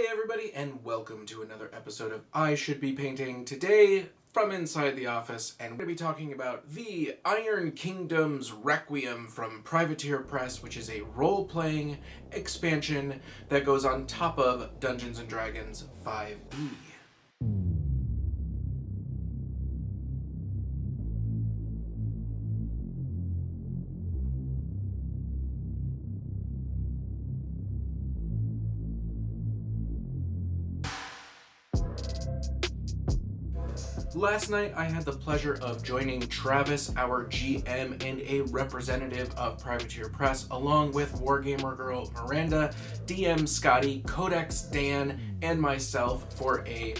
Hey everybody, and welcome to another episode of I Should Be Painting. Today, from inside the office, and we're going to be talking about the Iron Kingdoms Requiem from Privateer Press, which is a role-playing expansion that goes on top of Dungeons & Dragons 5e. Last night, I had the pleasure of joining Travis, our GM, and a representative of Privateer Press, along with Wargamer Girl Miranda, DM Scotty, Codex Dan, and myself for a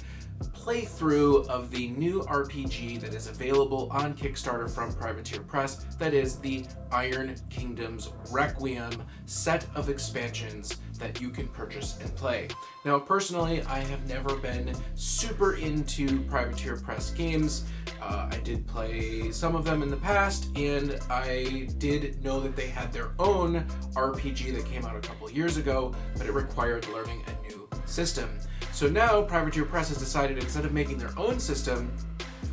playthrough of the new RPG that is available on Kickstarter from Privateer Press, that is the Iron Kingdoms Requiem set of expansions that you can purchase and play. Now, personally, I have never been super into Privateer Press games. I did play some of them in the past, and I did know that they had their own RPG that came out a couple years ago, but it required learning a new system. So now Privateer Press has decided, instead of making their own system,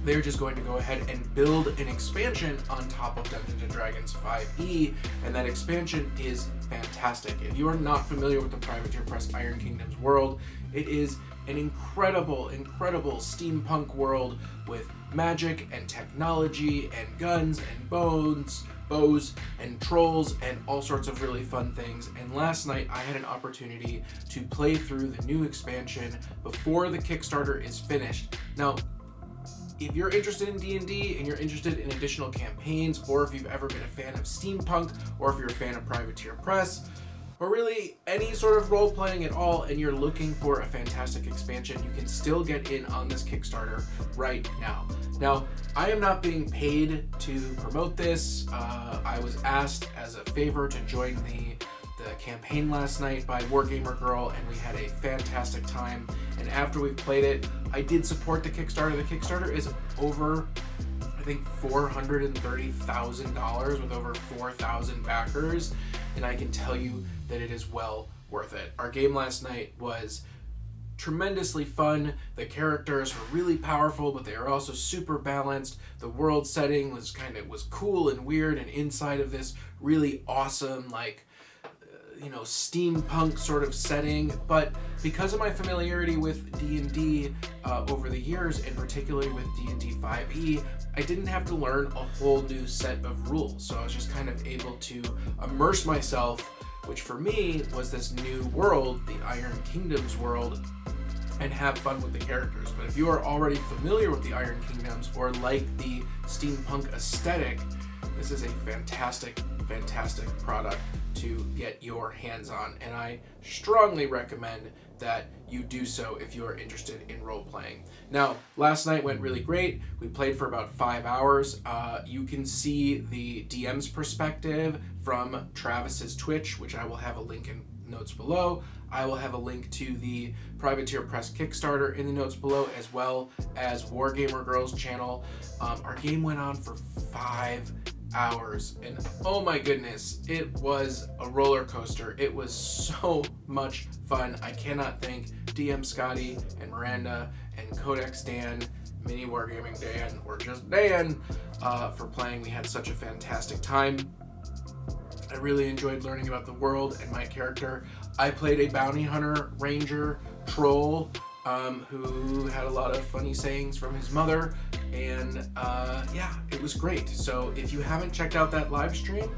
they're just going to go ahead and build an expansion on top of Dungeons & Dragons 5e, and that expansion is fantastic. If you are not familiar with the Privateer Press Iron Kingdoms world, it is an incredible steampunk world with magic and technology and guns and bows and trolls and all sorts of really fun things. And last night I had an opportunity to play through the new expansion before the Kickstarter is finished. Now, if you're interested in D&D and you're interested in additional campaigns, or if you've ever been a fan of steampunk, or if you're a fan of Privateer Press, or really any sort of role-playing at all, and you're looking for a fantastic expansion, you can still get in on this Kickstarter right now. Now, I am not being paid to promote this. I was asked as a favor to join the campaign last night by Wargamer Girl, and we had a fantastic time. And after we played it, I did support the Kickstarter. The Kickstarter is over, I think, $430,000 with over 4,000 backers, and I can tell you that it is well worth it. Our game last night was tremendously fun. The characters were really powerful, but they were also super balanced. The world setting was cool and weird, and inside of this really awesome, steampunk sort of setting. But because of my familiarity with D&D over the years, and particularly with D&D 5e, I didn't have to learn a whole new set of rules. So I was just kind of able to immerse myself, which for me was this new world, the Iron Kingdoms world, and have fun with the characters. But if you are already familiar with the Iron Kingdoms or like the steampunk aesthetic, this is a fantastic product to get your hands on, and I strongly recommend that you do so if you are interested in role-playing. Now, last night went really great. We played for about 5 hours. You can see the DM's perspective from Travis's Twitch, which I will have a link in notes below. I will have a link to the Privateer Press Kickstarter in the notes below, as well as Wargamer Girl's channel. Our game went on for 5 hours, and oh my goodness, it was a roller coaster. It was so much fun. I cannot thank DM Scotty and Miranda and Codex Dan, Mini Wargaming Dan, or just Dan, for playing. We had such a fantastic time. I really enjoyed learning about the world and my character. I played a bounty hunter, ranger, troll, who had a lot of funny sayings from his mother, and it was great. So if you haven't checked out that live stream,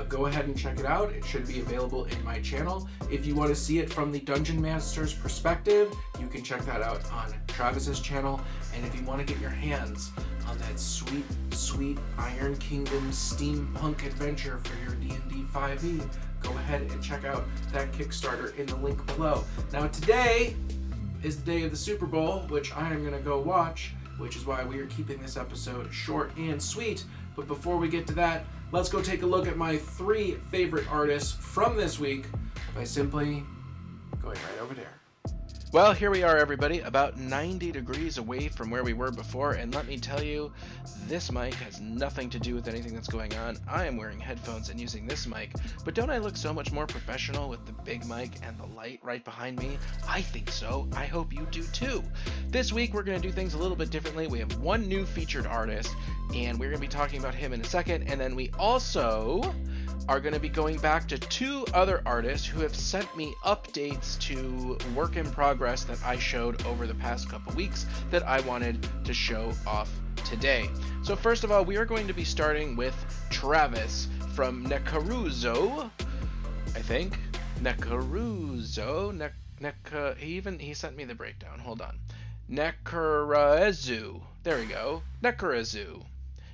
go ahead and check it out. It should be available in my channel. If you want to see it from the Dungeon Master's perspective, you can check that out on Travis's channel. And if you want to get your hands on that sweet Iron Kingdom steampunk adventure for your D&D 5e, go ahead and check out that Kickstarter in the link below. Now, today is the day of the Super Bowl, which I am going to go watch, which is why we are keeping this episode short and sweet. But before we get to that, let's go take a look at my 3 favorite artists from this week by simply going right over there. Well, here we are, everybody, about 90 degrees away from where we were before, and let me tell you, this mic has nothing to do with anything that's going on. I am wearing headphones and using this mic, but don't I look so much more professional with the big mic and the light right behind me? I think so. I hope you do too. This week, we're going to do things a little bit differently. We have one new featured artist, and we're going to be talking about him in a second, and then we also are going to be going back to two other artists who have sent me updates to work in progress that I showed over the past couple weeks that I wanted to show off today. So first of all, we are going to be starting with Travis from Nekaruzo, I think. Nekaruzo, he sent me the breakdown. Hold on. Nekarazu. There we go.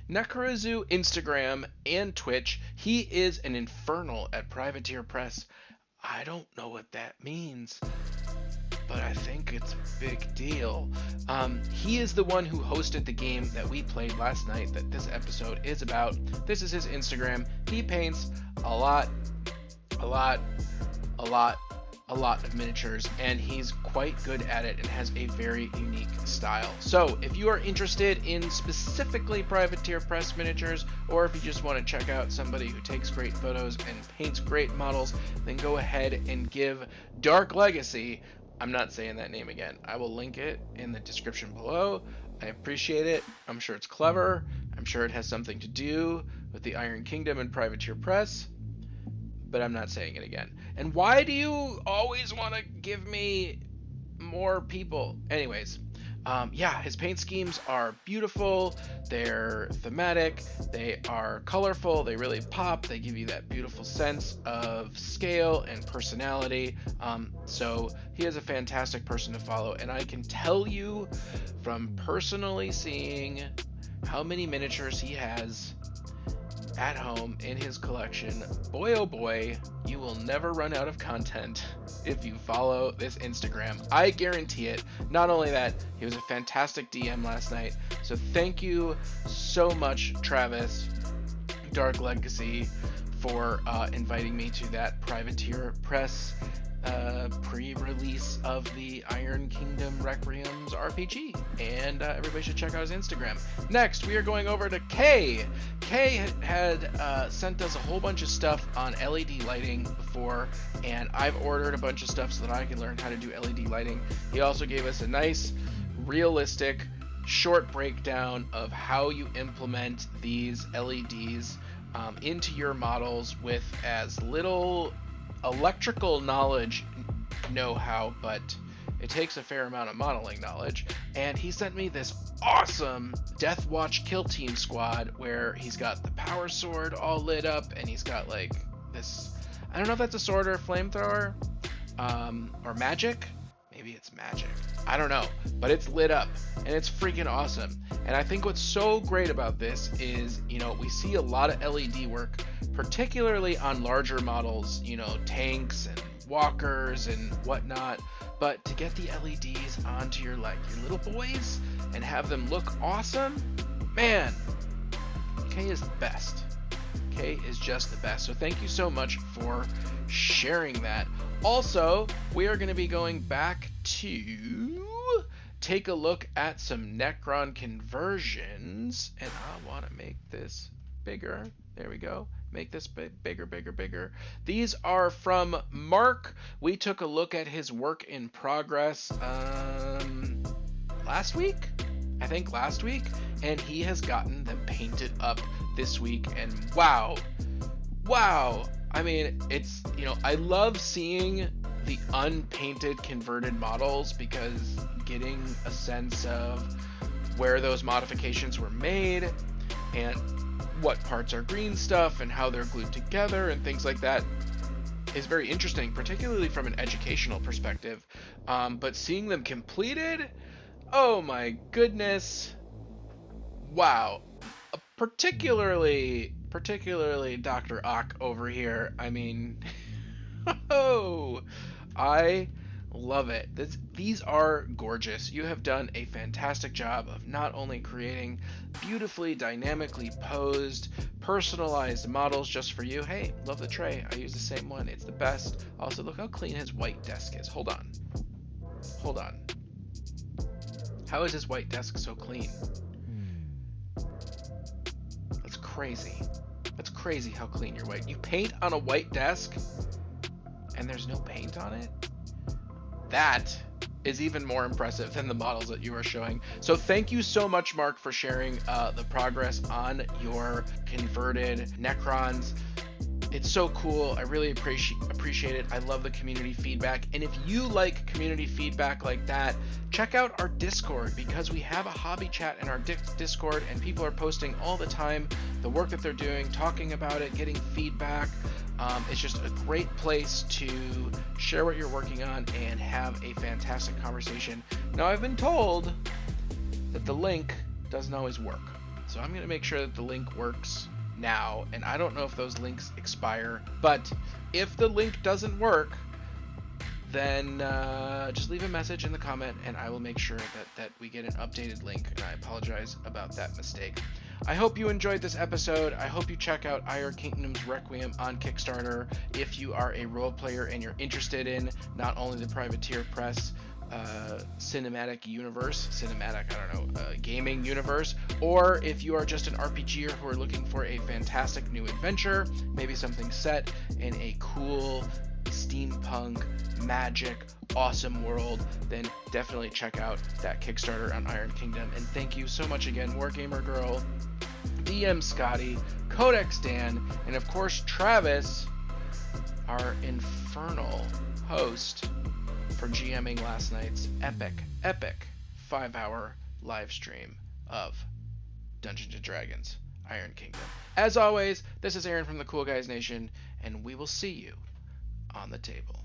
Nekarazu, Instagram, and Twitch. He is an infernal at Privateer Press. I don't know what that means, but I think it's a big deal. He is the one who hosted the game that we played last night that this episode is about. This is his Instagram. He paints a lot of miniatures, and he's quite good at it and has a very unique style. So if you are interested in specifically Privateer Press miniatures, or if you just want to check out somebody who takes great photos and paints great models, then go ahead and give Dark Legacy, I'm not saying that name again, I will link it in the description below. I appreciate it. I'm sure it's clever. I'm sure it has something to do with the Iron Kingdom and Privateer Press, but I'm not saying it again. And why do you always want to give me more people? Anyways, yeah, his paint schemes are beautiful. They're thematic. They are colorful. They really pop. They give you that beautiful sense of scale and personality. So he is a fantastic person to follow. And I can tell you from personally seeing how many miniatures he has at home in his collection, boy oh boy, you will never run out of content if you follow this Instagram. I guarantee it. Not only that, he was a fantastic DM last night, so thank you so much, Travis, Dark Legacy, for inviting me to that Privateer Press pre-release of the Iron Kingdom Requiems RPG, and everybody should check out his Instagram. Next, we are going over to Kay. Kay had sent us a whole bunch of stuff on LED lighting before, and I've ordered a bunch of stuff so that I can learn how to do LED lighting. He also gave us a nice, realistic, short breakdown of how you implement these LEDs into your models with as little electrical know-how, but it takes a fair amount of modeling knowledge. And he sent me this awesome Death Watch Kill Team squad where he's got the power sword all lit up, and he's got like this, I don't know if that's a sword or a flamethrower, or magic. Maybe it's magic. I don't know, but it's lit up and it's freaking awesome. And I think what's so great about this is, you know, we see a lot of LED work, particularly on larger models, you know, tanks and walkers and whatnot. But to get the LEDs onto your little boys and have them look awesome, man, Kay is the best. Kay is just the best. So thank you so much for sharing that. Also, we are going to be going back to take a look at some Necron conversions, and I want to make this bigger. There we go. Make this bigger. These are from Marc. We took a look at his work in progress last week, and he has gotten them painted up this week, and wow. I mean, it's, you know, I love seeing the unpainted converted models because getting a sense of where those modifications were made and what parts are green stuff and how they're glued together and things like that is very interesting, particularly from an educational perspective. But seeing them completed, oh my goodness, wow. Particularly Dr. Ock over here. I mean, oh, I love it. These are gorgeous. You have done a fantastic job of not only creating beautifully dynamically posed, personalized models just for you. Hey, love the tray. I use the same one. It's the best. Also, look how clean his white desk is. Hold on. Hold on. How is this white desk so clean? That's crazy. That's crazy how clean your white. You paint on a white desk and there's no paint on it? That is even more impressive than the models that you are showing. So thank you so much, Marc, for sharing the progress on your converted Necrons. It's so cool. I really appreciate it. I love the community feedback. And if you like community feedback like that, check out our Discord, because we have a hobby chat in our Discord, and people are posting all the time the work that they're doing, talking about it, getting feedback. It's just a great place to share what you're working on and have a fantastic conversation. Now, I've been told that the link doesn't always work, so I'm going to make sure that the link works now, and I don't know if those links expire, but if the link doesn't work, then just leave a message in the comment and I will make sure that we get an updated link, and I apologize about that mistake. I hope you enjoyed this episode. I hope you check out Iron Kingdoms Requiem on Kickstarter if you are a role player and you're interested in not only the Privateer Press gaming universe, or if you are just an RPGer who are looking for a fantastic new adventure, maybe something set in a cool steampunk magic awesome world, then definitely check out that Kickstarter on Iron Kingdom. And thank you so much again, Wargamer Girl, DM Scotty, Codex Dan, and of course Travis, our infernal host, for GMing last night's epic 5-hour live stream of Dungeons & Dragons Iron Kingdom. As always, this is Aaron from the Cool Guys Nation, and we will see you on the table.